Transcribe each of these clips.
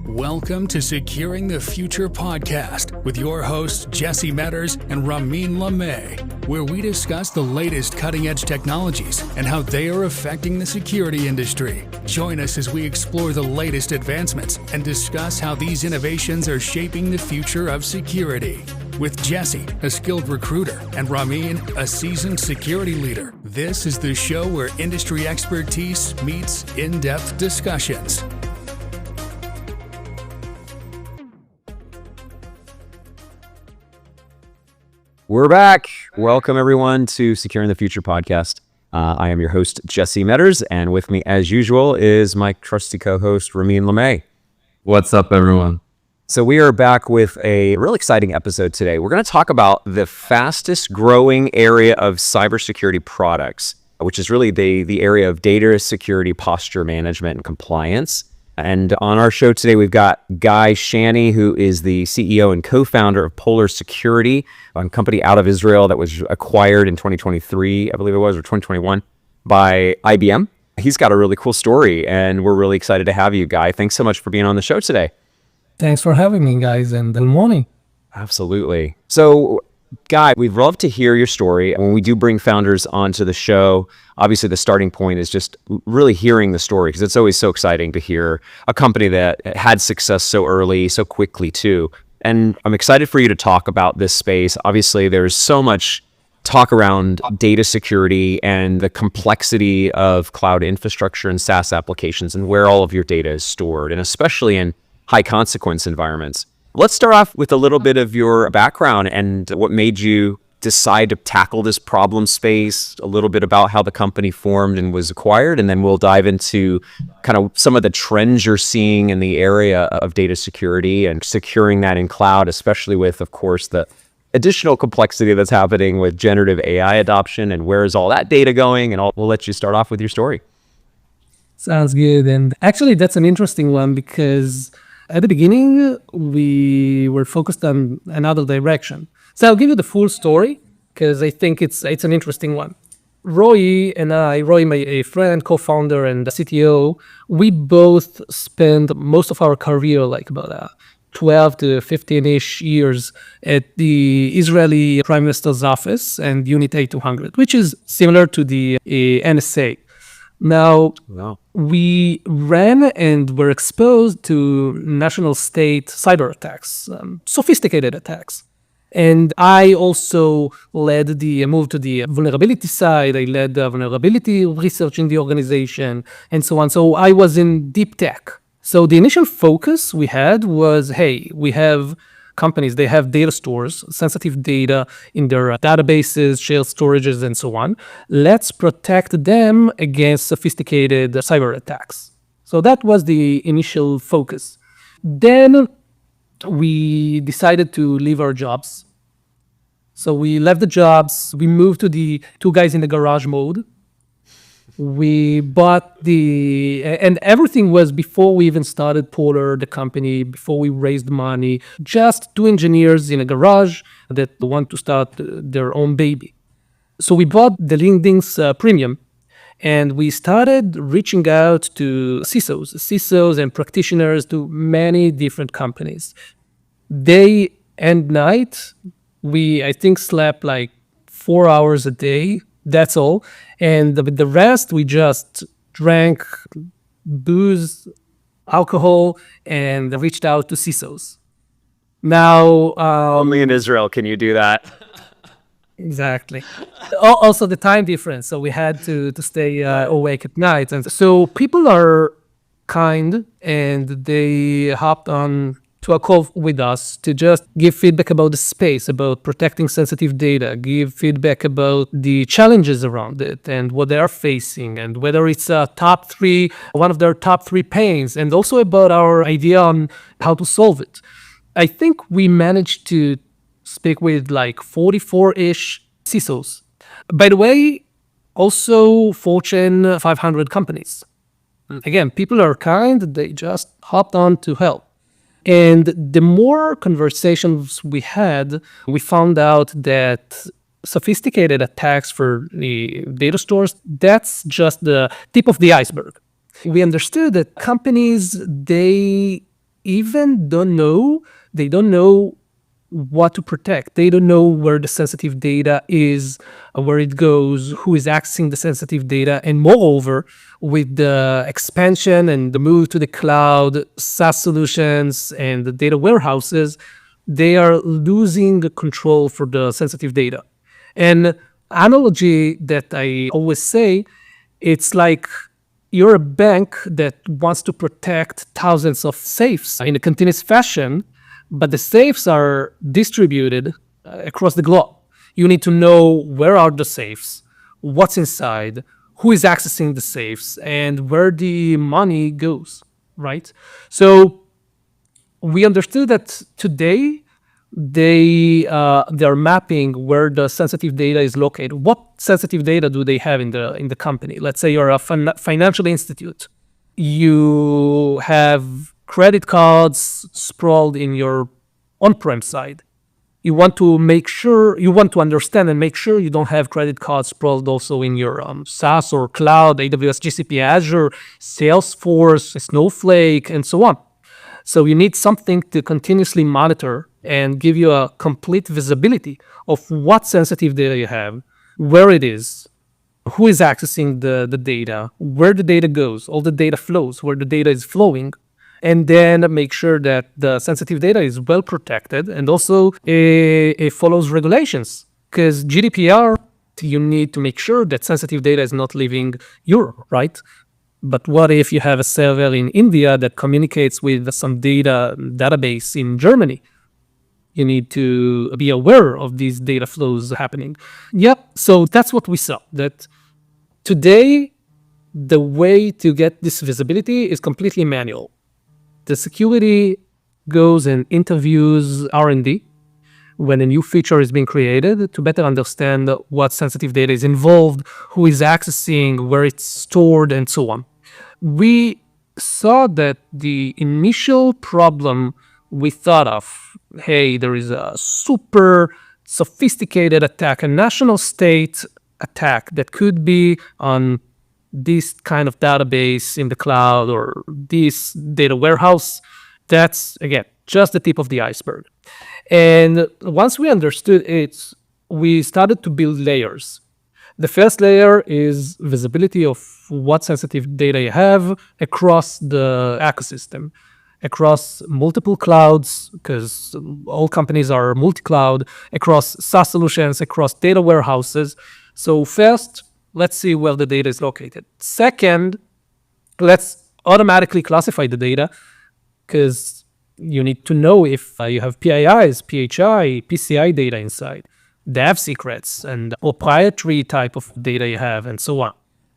Welcome to Securing the Future podcast with your hosts Jesse Metters and Ramin Lameh, where we discuss the latest cutting-edge technologies and how they are affecting the security industry. Join us as we explore the latest advancements and discuss how these innovations are shaping the future of security. With Jesse, a skilled recruiter, and Ramin, a seasoned security leader, this is the show where industry expertise meets in-depth discussions. We're back. Welcome, everyone, to Securing the Future podcast. I am your host, Jesse Metters, and with me, as usual, is my trusty co-host, Ramin Lameh. What's up, everyone? So we are back with a real exciting episode today. We're going to talk about the fastest growing area of cybersecurity products, which is really the area of data security, posture management, and compliance. And on our show today, we've got Guy Shani, who is the CEO and co-founder of Polar Security, a company out of Israel that was acquired in 2023, I believe it was, or 2021, by IBM. He's got a really cool story, and we're really excited to have you, Guy. Thanks so much for being on the show today. Thanks for having me, guys, and good morning. Absolutely. So, Guy, we'd love to hear your story. When we do bring founders onto the show, obviously the starting point is just really hearing the story, because it's always so exciting to hear a company that had success so early, so quickly too. And I'm excited for you to talk about this space. Obviously, there's so much talk around data security and the complexity of cloud infrastructure and SaaS applications and where all of your data is stored, and especially in high consequence environments. Let's start off with a little bit of your background and what made you decide to tackle this problem space, a little bit about how the company formed and was acquired, and then we'll dive into kind of some of the trends you're seeing in the area of data security and securing that in cloud, especially with, of course, the additional complexity that's happening with generative AI adoption, and where is all that data going, and we'll let you start off with your story. Sounds good. And actually, that's an interesting one, because at the beginning, we were focused on another direction. So I'll give you the full story, because I think it's an interesting one. Roy, my friend, co-founder and CTO, we both spent most of our career, like about 12 to 15-ish years at the Israeli Prime Minister's office and Unit A200, which is similar to the NSA. Now, we ran and were exposed to national state cyber attacks, sophisticated attacks. And I also led the move to the vulnerability side. I led the vulnerability research in the organization and so on. So I was in deep tech. So the initial focus we had was, hey, we have companies, they have data stores, sensitive data in their databases, shared storages, and so on. Let's protect them against sophisticated cyber attacks. So that was the initial focus. Then we decided to leave our jobs. So we left the jobs, we moved to the two guys in the garage mode. We bought and everything was before we even started Polar, the company, before we raised money, just two engineers in a garage that want to start their own baby. So we bought the LinkedIn's premium, and we started reaching out to CISOs and practitioners, to many different companies. Day and night, I think slept like 4 hours a day. That's all. And the rest, we just drank booze, alcohol, and reached out to CISOs. Now, only in Israel can you do that. Exactly. Also the time difference. So we had to stay awake at night. And so people are kind, and they hopped on to a call with us to just give feedback about the space, about protecting sensitive data, give feedback about the challenges around it and what they are facing, and whether it's one of their top three pains, and also about our idea on how to solve it. I think we managed to speak with like 44-ish CISOs. By the way, also Fortune 500 companies. Again, people are kind, they just hopped on to help. And the more conversations we had, we found out that sophisticated attacks for the data stores, that's just the tip of the iceberg. We understood that companies, they even they don't know what to protect. They don't know where the sensitive data is, where it goes, who is accessing the sensitive data. And moreover, with the expansion and the move to the cloud, SaaS solutions and the data warehouses, they are losing control for the sensitive data. And analogy that I always say, it's like you're a bank that wants to protect thousands of safes in a continuous fashion, but the safes are distributed across the globe. You need to know where are the safes, what's inside, who is accessing the safes, and where the money goes, right? So we understood that today they're mapping where the sensitive data is located. What sensitive data do they have in the company? Let's say you're a financial institute. You have credit cards sprawled in your on-prem side. You want to understand and make sure you don't have credit cards sprawled also in your SaaS or cloud, AWS, GCP, Azure, Salesforce, Snowflake, and so on. So you need something to continuously monitor and give you a complete visibility of what sensitive data you have, where it is, who is accessing the data, where the data goes, all the data flows, where the data is flowing, and then make sure that the sensitive data is well protected and also it follows regulations. Because GDPR, you need to make sure that sensitive data is not leaving Europe, right? But what if you have a server in India that communicates with some database in Germany? You need to be aware of these data flows happening. Yep. So that's what we saw. That today, the way to get this visibility is completely manual. The security goes and interviews R&D when a new feature is being created to better understand what sensitive data is involved, who is accessing, where it's stored, and so on. We saw that the initial problem we thought of, hey, there is a super sophisticated attack, a national state attack that could be on this kind of database in the cloud or this data warehouse. That's, again, just the tip of the iceberg. And once we understood it, we started to build layers. The first layer is visibility of what sensitive data you have across the ecosystem, across multiple clouds, because all companies are multi-cloud, across SaaS solutions, across data warehouses. So first, let's see where the data is located. Second, let's automatically classify the data, because you need to know if you have PIIs, PHI, PCI data inside, dev secrets, and proprietary type of data you have, and so on.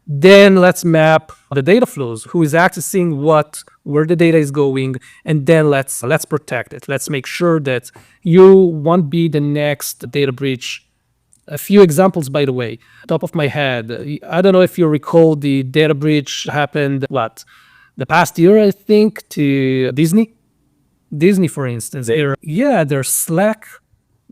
Then let's map the data flows, who is accessing what, where the data is going, and then let's protect it. Let's make sure that you won't be the next data breach. A few examples, by the way, top of my head. I don't know if you recall the data breach happened, the past year, I think, to Disney. Disney, for instance, their Slack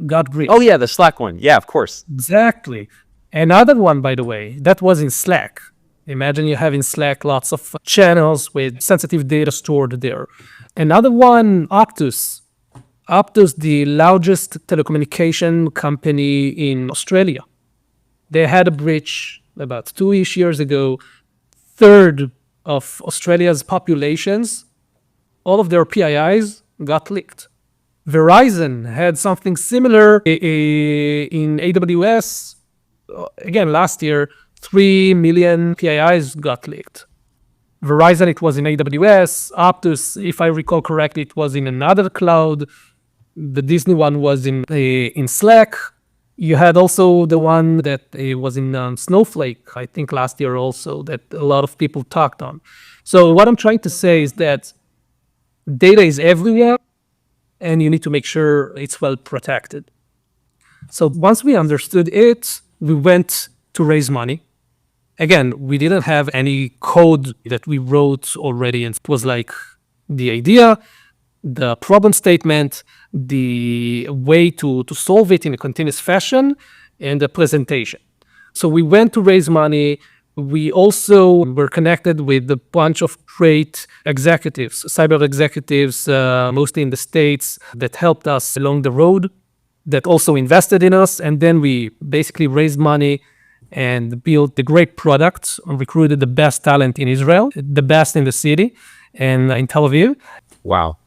got breached. Oh yeah, the Slack one. Yeah, of course. Exactly. Another one, by the way, that was in Slack. Imagine you have in Slack lots of channels with sensitive data stored there. Another one, Optus. Optus, the largest telecommunication company in Australia. They had a breach about 2-ish years ago. Third of Australia's populations, all of their PIIs got leaked. Verizon had something similar in AWS. Again, last year, 3 million PIIs got leaked. Verizon, it was in AWS. Optus, if I recall correctly, it was in another cloud. The Disney one was in Slack. You had also the one that was in Snowflake, I think last year also, that a lot of people talked on. So what I'm trying to say is that data is everywhere, and you need to make sure it's well protected. So once we understood it, we went to raise money. Again, we didn't have any code that we wrote already, and it was like the idea, the problem statement, the way to solve it in a continuous fashion, and the presentation. So we went to raise money. We also were connected with a bunch of great executives, cyber executives, mostly in the States, that helped us along the road, that also invested in us. And then we basically raised money and built a great product, recruited the best talent in Israel, the best in the city and in Tel Aviv. Wow.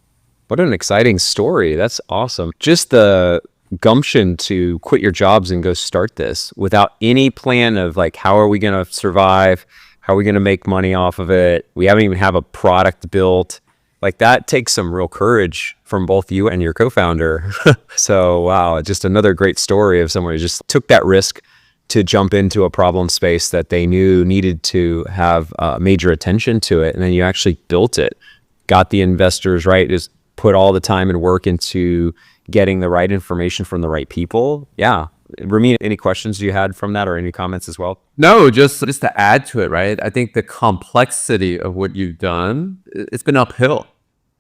What an exciting story. That's awesome. Just the gumption to quit your jobs and go start this without any plan of like, how are we going to survive? How are we going to make money off of it? We haven't even have a product built. Like that takes some real courage from both you and your co-founder. So, wow, just another great story of someone who just took that risk to jump into a problem space that they knew needed to have major attention to it. And then you actually built it, got the investors right, just put all the time and work into getting the right information from the right people. Yeah. Ramin, any questions you had from that or any comments as well? No, just to add to it, right? I think the complexity of what you've done, it's been uphill.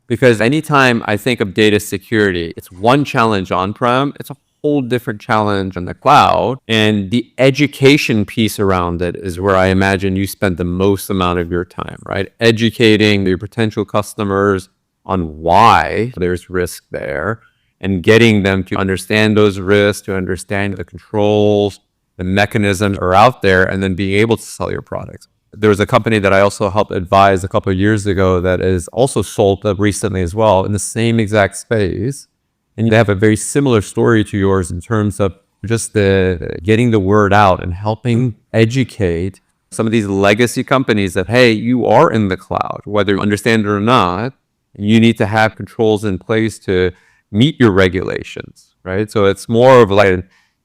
Because anytime I think of data security, it's one challenge on-prem, it's a whole different challenge on the cloud. And the education piece around it is where I imagine you spend the most amount of your time, right? Educating your potential customers on why there's risk there and getting them to understand those risks, to understand the controls, the mechanisms are out there, and then being able to sell your products. There was a company that I also helped advise a couple of years ago that is also sold up recently as well in the same exact space. And they have a very similar story to yours in terms of just the getting the word out and helping educate some of these legacy companies that, hey, you are in the cloud, whether you understand it or not. You need to have controls in place to meet your regulations, right? So it's more of like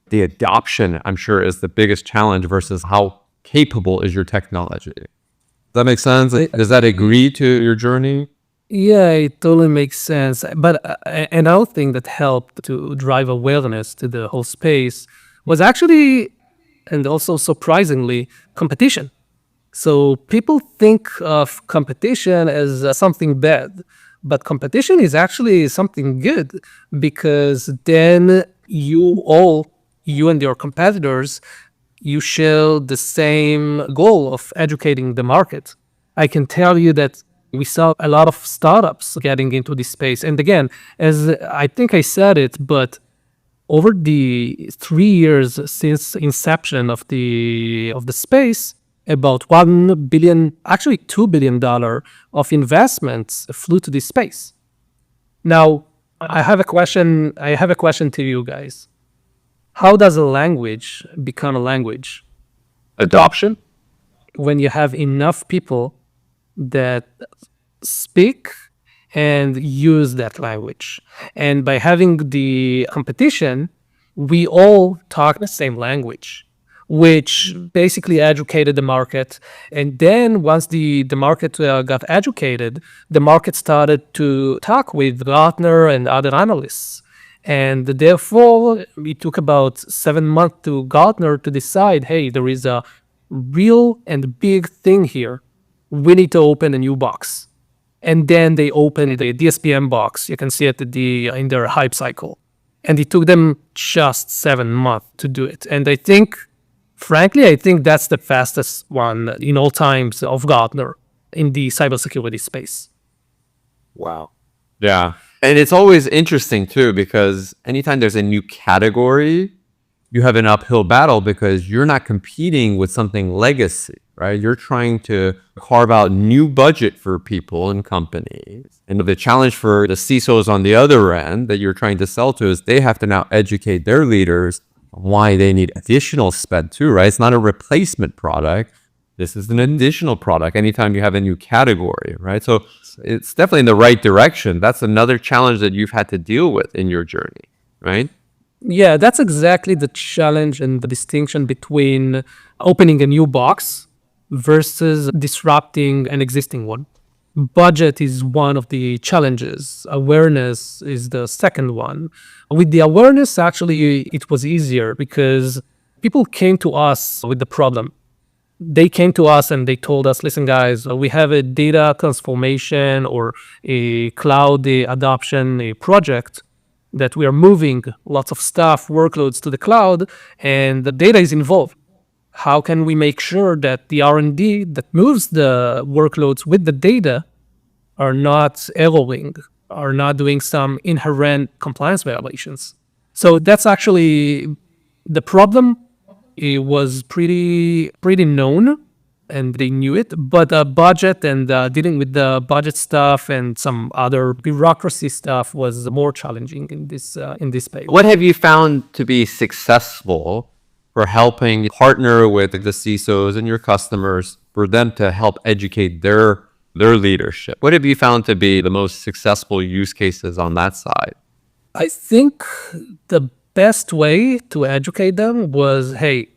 the adoption, I'm sure, is the biggest challenge versus how capable is your technology. Does that make sense? Does that agree to your journey? Yeah, it totally makes sense. But another thing that helped to drive awareness to the whole space was actually, and also surprisingly, competition. So people think of competition as something bad, but competition is actually something good, because then you and your competitors, you share the same goal of educating the market. I can tell you that we saw a lot of startups getting into this space. And again, as I think I said it, but over the 3 years since inception of the space, about $1 billion, actually $2 billion of investments flew to this space. Now, I have a question to you guys. How does a language become a language? Adoption? When you have enough people that speak and use that language. And by having the competition, we all talk the same language, which basically educated the market. And then once the market got educated, the market started to talk with Gartner and other analysts. And therefore, it took about 7 months to Gartner to decide, hey, there is a real and big thing here. We need to open a new box. And then they opened the DSPM box. You can see it in their hype cycle. And it took them just 7 months to do it. And I think, frankly, that's the fastest one in all times of Gartner in the cybersecurity space. Wow. Yeah. And it's always interesting too, because anytime there's a new category, you have an uphill battle because you're not competing with something legacy, right? You're trying to carve out new budget for people and companies. And the challenge for the CISOs on the other end that you're trying to sell to is they have to now educate their leaders on why they need additional spend too, right? It's not a replacement product. This is an additional product anytime you have a new category, right? So it's definitely in the right direction. That's another challenge that you've had to deal with in your journey, right? Yeah, that's exactly the challenge and the distinction between opening a new box versus disrupting an existing one. Budget is one of the challenges. Awareness is the second one. With the awareness, actually, it was easier because people came to us with the problem. They came to us and they told us, listen, guys, we have a data transformation or a cloud adoption a project that we are moving lots of stuff, workloads to the cloud, and the data is involved. how can we make sure that the R&D that moves the workloads with the data are not erroring, are not doing some inherent compliance violations. So that's actually the problem. It was pretty known, and they knew it, but budget and dealing with the budget stuff and some other bureaucracy stuff was more challenging in this space. What have you found to be successful for helping partner with the CISOs and your customers for them to help educate their leadership? What have you found to be the most successful use cases on that side? I think the best way to educate them was, hey,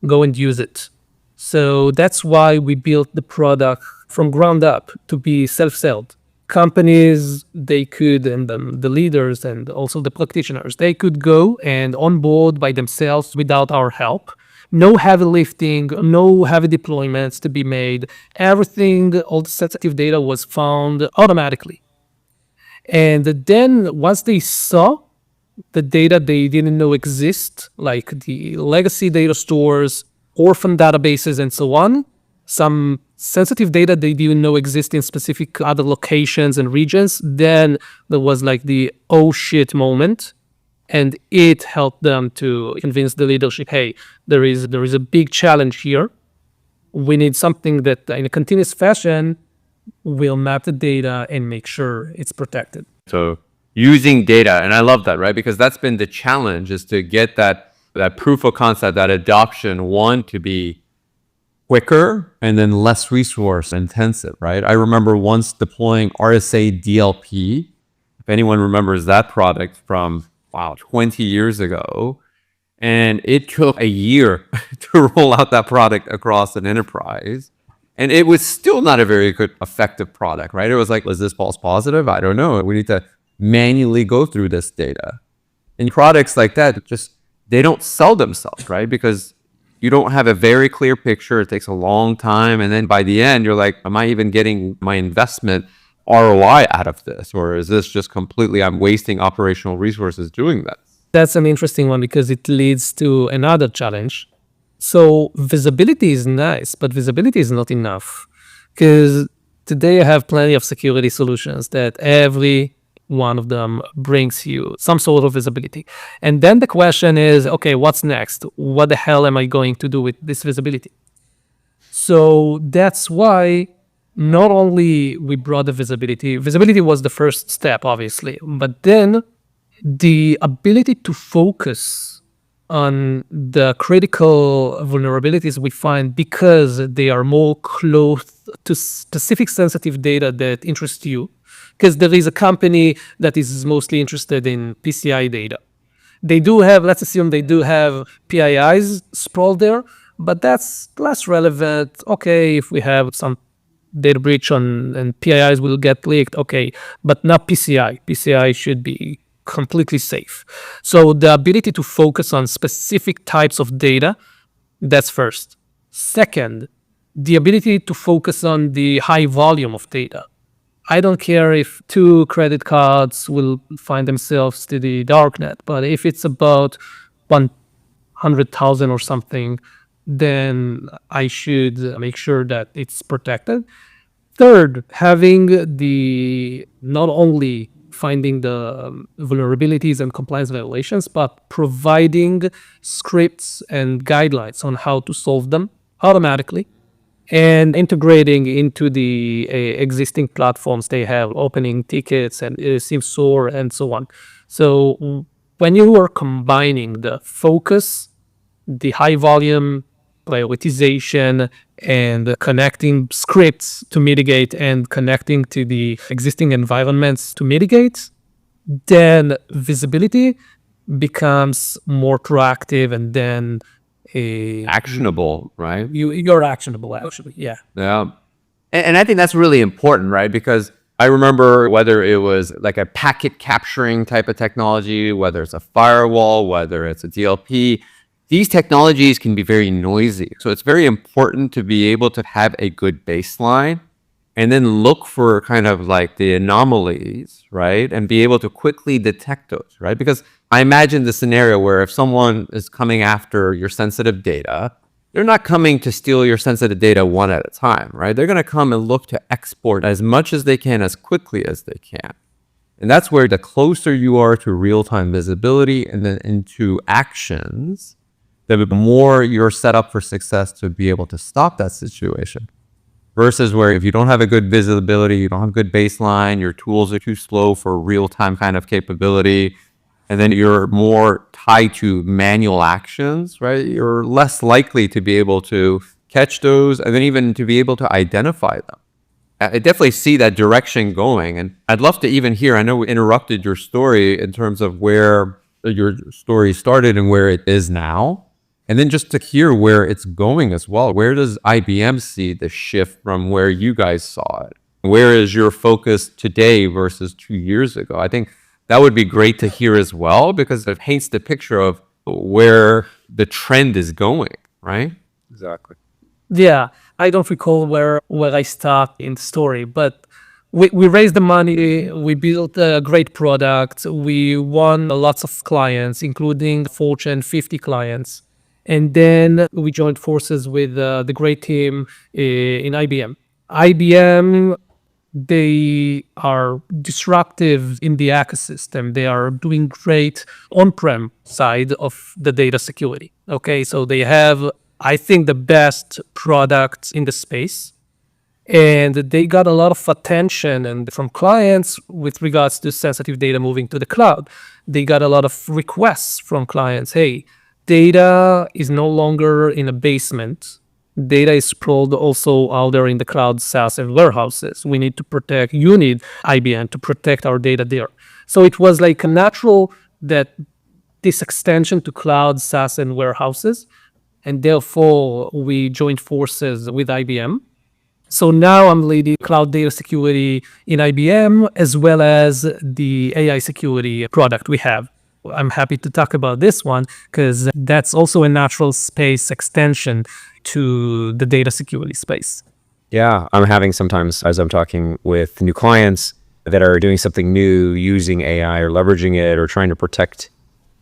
go and use it. So that's why we built the product from ground up to be self-sold. Companies, they could, and the leaders and also the practitioners, they could go and onboard by themselves without our help. No heavy lifting, no heavy deployments to be made. Everything, all the sensitive data was found automatically. And then once they saw the data they didn't know exist, like the legacy data stores, orphan databases, and so on, some sensitive data they didn't know exist in specific other locations and regions, then there was like the oh shit moment. And it helped them to convince the leadership, hey, there is a big challenge here. We need something that in a continuous fashion will map the data and make sure it's protected. So using data, and I love that, right? Because that's been the challenge, is to get that proof of concept, that adoption, one, to be quicker and then less resource intensive, right? I remember once deploying RSA DLP, if anyone remembers that product from 20 years ago, and it took a year to roll out that product across an enterprise. And it was still not a very good, effective product, right? It was like, is this false positive? I don't know. We need to manually go through this data. And products like that, just, they don't sell themselves, right? Because you don't have a very clear picture. It takes a long time. And then by the end, you're like, am I even getting my investment ROI out of this? Or is this just completely, I'm wasting operational resources doing that? That's an interesting one because it leads to another challenge. So visibility is nice, but visibility is not enough, because today I have plenty of security solutions that every one of them brings you some sort of visibility. And then the question is, okay, what's next? What the hell am I going to do with this visibility? So that's why not only we brought the visibility was the first step, obviously, but then the ability to focus on the critical vulnerabilities we find because they are more close to specific sensitive data that interest you. Because there is a company that is mostly interested in PCI data. They do have, let's assume they do have PIIs sprawled there, but that's less relevant. Okay, if we have some data breach and PIIs will get leaked, okay, but not PCI. PCI should be completely safe. So the ability to focus on specific types of data, that's first. Second, the ability to focus on the high volume of data. I don't care if 2 credit cards will find themselves to the darknet, but if it's about 100,000 or something, then I should make sure that it's protected. Third, having the not only finding the vulnerabilities and compliance violations, but providing scripts and guidelines on how to solve them automatically and integrating into the existing platforms they have, opening tickets and SIEM and so on. So when you are combining the focus, the high volume, prioritization, and connecting scripts to mitigate and connecting to the existing environments to mitigate, then visibility becomes more proactive and then actionable, right? You're actionable, actually. Yeah. Yeah. And I think that's really important, right? Because I remember whether it was like a packet capturing type of technology, whether it's a firewall, whether it's a DLP, these technologies can be very noisy. So it's very important to be able to have a good baseline and then look for kind of like the anomalies, right? And be able to quickly detect those, right? Because I imagine the scenario where if someone is coming after your sensitive data they're not coming to steal your sensitive data one at a time, right? They're going to come and look to export as much as they can, as quickly as they can. And that's where the closer you are to real-time visibility and then into actions, the more you're set up for success to be able to stop that situation. Versus where if you don't have a good visibility, you don't have good baseline, your tools are too slow for real-time kind of capability, and then you're more tied to manual actions, right? You're less likely to be able to catch those and then even to be able to identify them. I definitely see that direction going. And I'd love to even hear, I know we interrupted your story in terms of where your story started and where it is now. And then just to hear where it's going as well. Where does IBM see the shift from where you guys saw it? Where is your focus today versus 2 years ago? I think that would be great to hear as well, because it paints the picture of where the trend is going, right? Exactly. Yeah, I don't recall where I start in the story, but we raised the money, we built a great product, we won lots of clients, including Fortune 50 clients. And then we joined forces with the great team in IBM. IBM, they are disruptive in the ecosystem. They are doing great on-prem side of the data security. Okay, so they have, I think, the best products in the space. And they got a lot of attention and from clients with regards to sensitive data moving to the cloud. They got a lot of requests from clients. Hey, data is no longer in a basement. Data is sprawled also out there in the cloud, SaaS, and warehouses. We need to protect, you need IBM to protect our data there. So it was like a natural that this extension to cloud, SaaS, and warehouses. And therefore, we joined forces with IBM. So now I'm leading cloud data security in IBM, as well as the AI security product we have. I'm happy to talk about this one because that's also a natural space extension to the data security space. Yeah, I'm having sometimes as I'm talking with new clients that are doing something new, using AI or leveraging it or trying to protect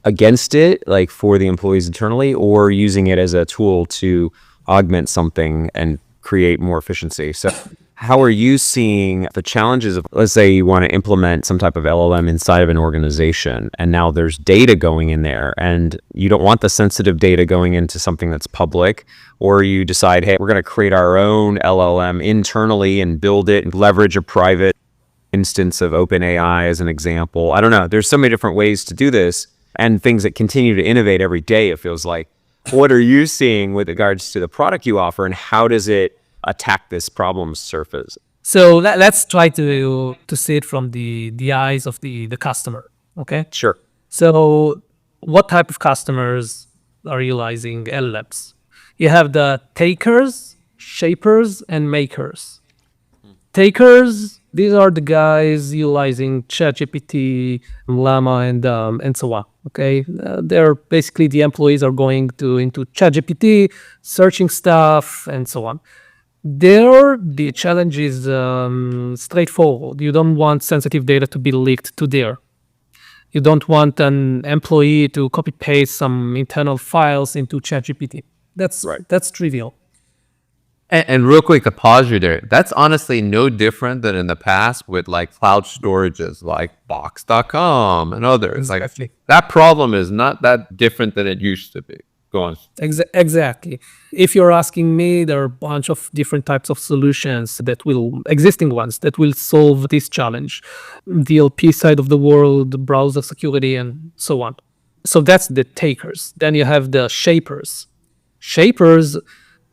against it, like for the employees internally, or using it as a tool to augment something and create more efficiency. So how are you seeing the challenges of, let's say you want to implement some type of LLM inside of an organization and now there's data going in there and you don't want the sensitive data going into something that's public, or you decide, hey, we're going to create our own LLM internally and build it and leverage a private instance of OpenAI as an example. I don't know. There's so many different ways to do this and things that continue to innovate every day, it feels like. What are you seeing with regards to the product you offer and how does it attack this problem surface? So let's try to see it from the eyes of the customer. Okay. Sure. So what type of customers are utilizing LLMs? You have the takers, shapers, and makers. Takers, these are the guys utilizing ChatGPT, Llama, and so on. Okay, they're basically the employees are going into ChatGPT, searching stuff, and so on. There, the challenge is straightforward. You don't want sensitive data to be leaked to there. You don't want an employee to copy paste some internal files into ChatGPT. That's trivial. And real quick to pause you there, that's honestly no different than in the past with like cloud storages like box.com and others. Exactly. Like that problem is not that different than it used to be. Go on. Exactly. If you're asking me, there are a bunch of different types of solutions existing ones that will solve this challenge. DLP side of the world, browser security, and so on. So that's the takers. Then you have the shapers. Shapers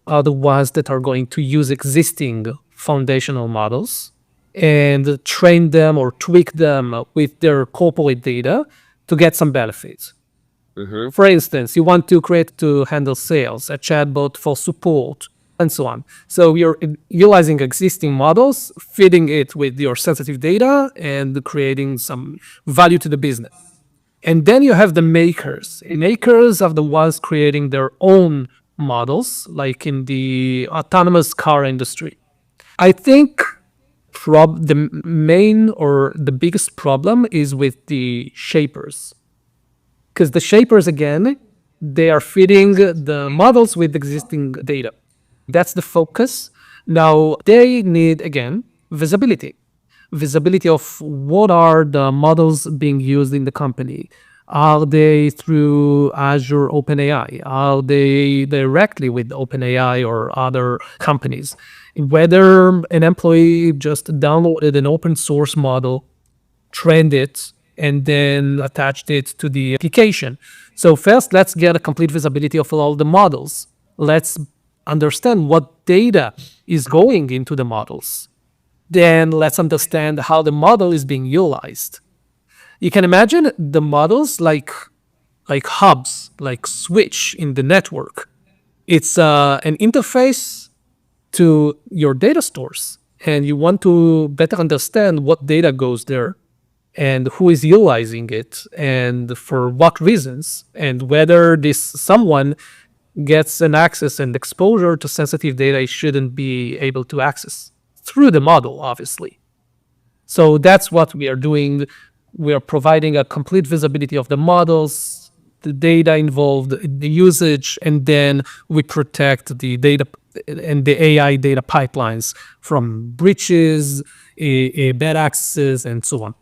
are the ones that are going to use existing foundational models and train them or tweak them with their corporate data to get some benefits. Mm-hmm. For instance, you want to create to handle sales, a chatbot for support, and so on. So you're utilizing existing models, feeding it with your sensitive data, and creating some value to the business. And then you have the makers. Makers are the ones creating their own models, like in the autonomous car industry. I think the main or the biggest problem is with the shapers. Because the shapers, again, They are feeding the models with existing data. That's the focus. Now, they need, again, visibility. Visibility of what are the models being used in the company. Are they through Azure OpenAI? Are they directly with OpenAI or other companies? Whether an employee just downloaded an open source model, trained it, and then attached it to the application. So first, let's get a complete visibility of all the models. Let's understand what data is going into the models. Then let's understand how the model is being utilized. You can imagine the models like hubs, like switch in the network. It's an interface to your data stores, and you want to better understand what data goes there and who is utilizing it and for what reasons, and whether this someone gets an access and exposure to sensitive data it shouldn't be able to access through the model, obviously. So that's what we are doing. We are providing a complete visibility of the models, the data involved, the usage, and then we protect the data and the AI data pipelines from breaches, bad accesses, and so on.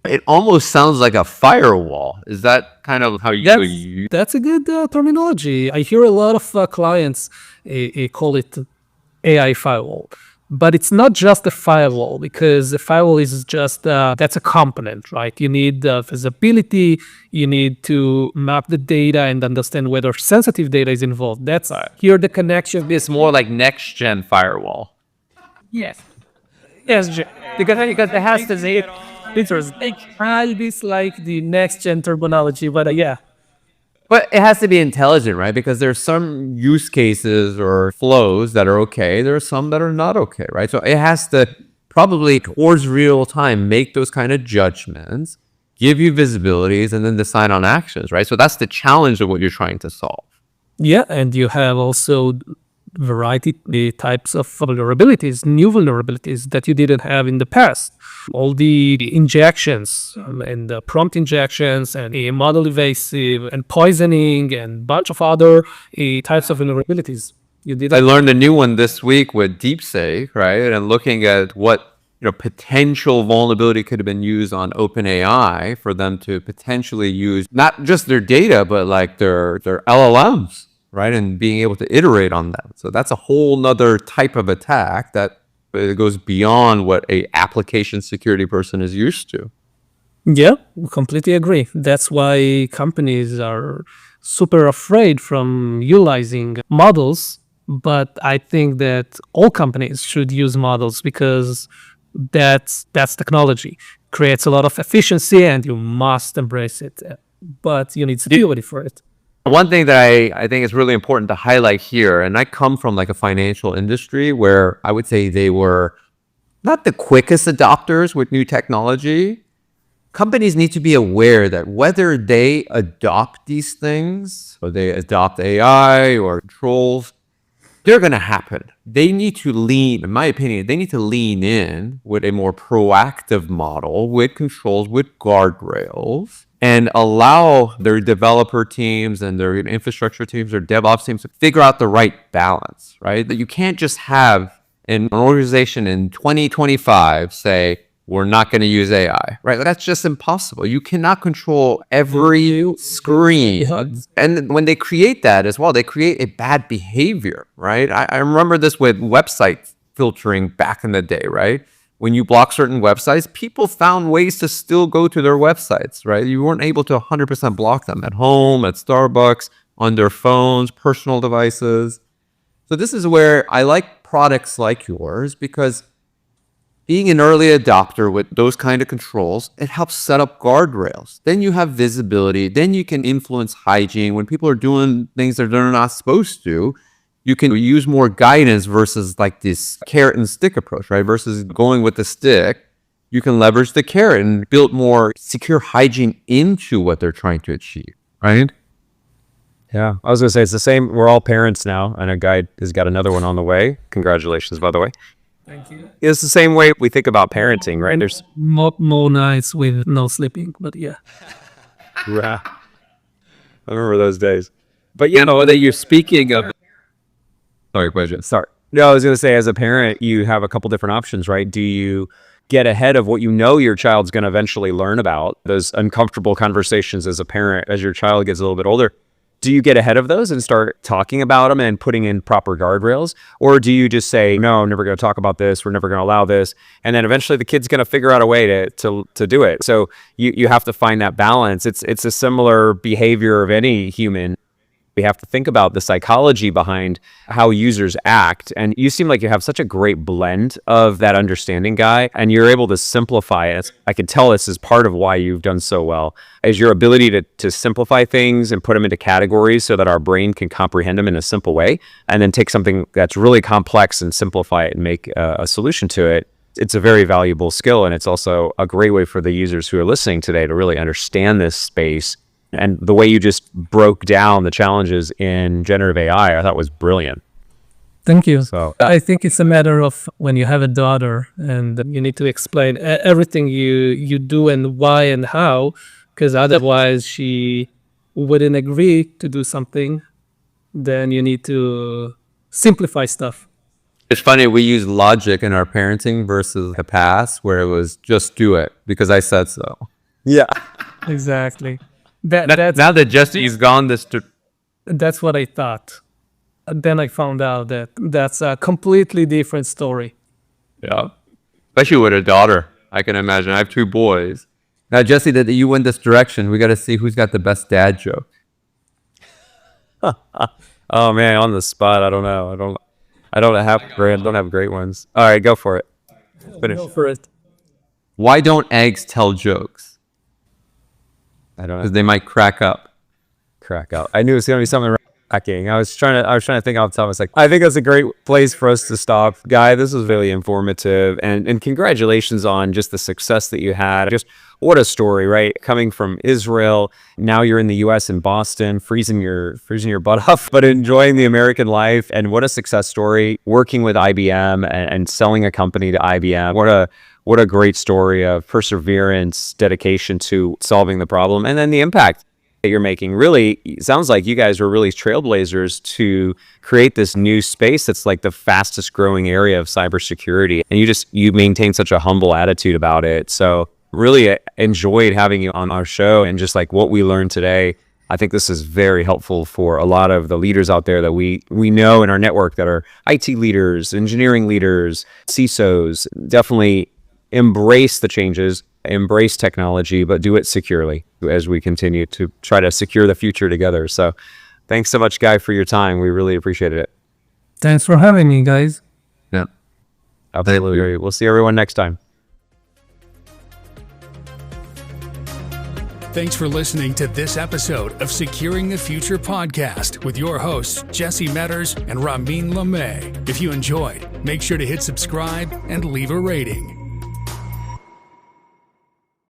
It almost sounds like a firewall. Is that kind of how you That's a good terminology. I hear a lot of clients call it AI firewall. But it's not just a firewall, because a firewall is just, that's a component, right? You need visibility, you need to map the data and understand whether sensitive data is involved. That's here the connection. It's more like next-gen firewall. Yes. Yes, because it has to be features. It can be like the next gen terminology, but yeah. But it has to be intelligent, right? Because there's some use cases or flows that are okay. There are some that are not okay, right? So it has to probably towards real time make those kind of judgments, give you visibilities, and then decide on actions, right? So that's the challenge of what you're trying to solve. Yeah, and you have also variety the types of vulnerabilities, new vulnerabilities that you didn't have in the past. All the injections and the prompt injections and a model evasive and poisoning and bunch of other types of vulnerabilities. You did. I learned a new one this week with DeepSeek, right? And looking at what potential vulnerability could have been used on OpenAI for them to potentially use not just their data, but like their LLMs, right? And being able to iterate on that. So that's a whole nother type of attack that goes beyond what a application security person is used to. Yeah, completely agree. That's why companies are super afraid from utilizing models. But I think that all companies should use models, because that's technology. Creates a lot of efficiency and you must embrace it. But you need security for it. One thing that I think is really important to highlight here, and I come from like a financial industry where I would say they were not the quickest adopters with new technology. Companies need to be aware that whether they adopt these things or they adopt AI or controls, they're going to happen. They need to lean, in my opinion, they need to lean in with a more proactive model with controls, with guardrails, and allow their developer teams and their infrastructure teams or DevOps teams to figure out the right balance, right? That you can't just have an organization in 2025 say, we're not going to use AI, right? That's just impossible. You cannot control every screen. And when they create that as well, they create a bad behavior, right? I remember this with website filtering back in the day, right? When you block certain websites, people found ways to still go to their websites, right? You weren't able to 100% block them at home, at Starbucks, on their phones, personal devices. So this is where I like products like yours, because being an early adopter with those kind of controls, it helps set up guardrails. Then you have visibility. Then you can influence hygiene. When people are doing things that they're not supposed to, you can use more guidance versus like this carrot and stick approach, right? Versus going with the stick, you can leverage the carrot and build more secure hygiene into what they're trying to achieve, right? Yeah, I was going to say it's the same. We're all parents now, and a guy has got another one on the way. Congratulations, by the way. Thank you. It's the same way we think about parenting, right? There's more nights with no sleeping, but yeah. I remember those days. But You know, that you're speaking of. Sorry, question. sorry. No, I was going to say, as a parent, you have a couple different options, right? Do you get ahead of what you know your child's going to eventually learn about, those uncomfortable conversations as a parent, as your child gets a little bit older? Do you get ahead of those and start talking about them and putting in proper guardrails? Or do you just say, no, I'm never going to talk about this. We're never going to allow this. And then eventually the kid's going to figure out a way to do it. So you have to find that balance. It's a similar behavior of any human. We have to think about the psychology behind how users act. And you seem like you have such a great blend of that understanding, Guy, and you're able to simplify it. I can tell this is part of why you've done so well, is your ability to simplify things and put them into categories so that our brain can comprehend them in a simple way, and then take something that's really complex and simplify it and make a solution to it. It's a very valuable skill, and it's also a great way for the users who are listening today to really understand this space. And the way you just broke down the challenges in generative AI, I thought was brilliant. Thank you. So I think it's a matter of when you have a daughter and you need to explain everything you do and why and how, because otherwise she wouldn't agree to do something. Then you need to simplify stuff. It's funny, we use logic in our parenting versus the past where it was just do it because I said so. yeah. Exactly. That's Now that Jesse's gone, that's what I thought. Then I found out that that's a completely different story. yeah, especially with a daughter, I can imagine. I have 2 boys. Now, Jesse, that you went this direction, we got to see who's got the best dad joke. Oh man, on the spot, I don't know. I don't have great ones. All right, go for it. Finish. Go for it. Why don't eggs tell jokes? I don't Because know. they might crack up. Crack out. I knew it was gonna be something cracking. I was trying to think off the top. I was like, I think that's a great place for us to stop, Guy. This was really informative, and congratulations on just the success that you had. Just what a story, right? Coming from Israel, now you're in the U.S. in Boston, freezing your butt off, but enjoying the American life. And what a success story! Working with IBM and selling a company to IBM. What a great story of perseverance, dedication to solving the problem, and then the impact that you're making. Really, it sounds like you guys were really trailblazers to create this new space that's like the fastest growing area of cybersecurity. And you maintain such a humble attitude about it. So really enjoyed having you on our show, and just like what we learned today. I think this is very helpful for a lot of the leaders out there that we know in our network that are IT leaders, engineering leaders, CISOs. Definitely embrace the changes, embrace technology, but do it securely as we continue to try to secure the future together. So thanks so much, Guy, for your time. We really appreciated it. Thanks for having me, guys. Yeah. Absolutely. We'll see everyone next time. Thanks for listening to this episode of Securing the Future podcast with your hosts, Jesse Metters and Ramin Lamay. If you enjoyed, make sure to hit subscribe and leave a rating.